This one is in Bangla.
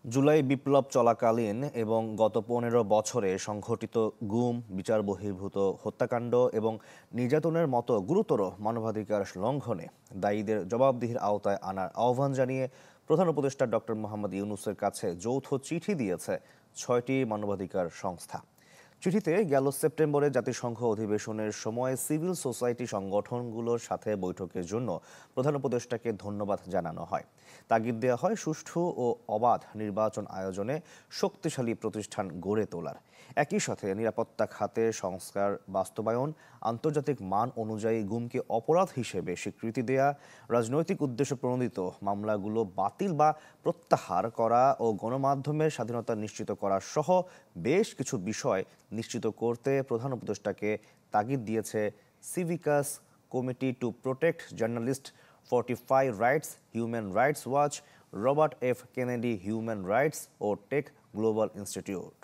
জুলাই বিপ্লব চলাকালীন এবং গত ১৫ বছরে সংঘটিত গুম, বিচার বহির্ভূত হত্যাকাণ্ড এবং নির্যাতনের মতো গুরুতর মানবাধিকার লঙ্ঘনে দায়ীদের জবাবদিহির আওতায় আনার আহ্বান জানিয়ে প্রধান উপদেষ্টা ডক্টর মোহাম্মদ ইউনূসের কাছে যৌথ চিঠি দিয়েছে ৬টি মানবাধিকার সংস্থা। চিঠিতে গেল সেপ্টেম্বরে জাতিসংঘ অধিবেশনের সময় সিভিল সোসাইটি সংগঠনগুলোর সাথে বৈঠকের জন্য প্রধান উপদেষ্টাকে ধন্যবাদ জানানো হয়। তাগিদ দেওয়া হয় সুষ্ঠু ও অবাধ নির্বাচন আয়োজনে শক্তিশালী প্রতিষ্ঠান গড়ে তোলার। একই সাথে নিরাপত্তা খাতে সংস্কার বাস্তবায়ন, আন্তর্জাতিক মান অনুযায়ী গুমকে অপরাধ হিসেবে স্বীকৃতি দেয়া, রাজনৈতিক উদ্দেশ্য প্রণোদিত মামলাগুলো বাতিল বা প্রত্যাহার করা ও গণমাধ্যমের স্বাধীনতা নিশ্চিত করা সহ বেশ কিছু বিষয় নিশ্চিত করতে প্রধান উপদেষ্টাকে তাগিদ দিয়েছে সিভিকাস committee to protect journalist, Fortify Rights, Human Rights Watch, Robert F Kennedy Human Rights ও টেক গ্লোবাল ইনস্টিটিউট।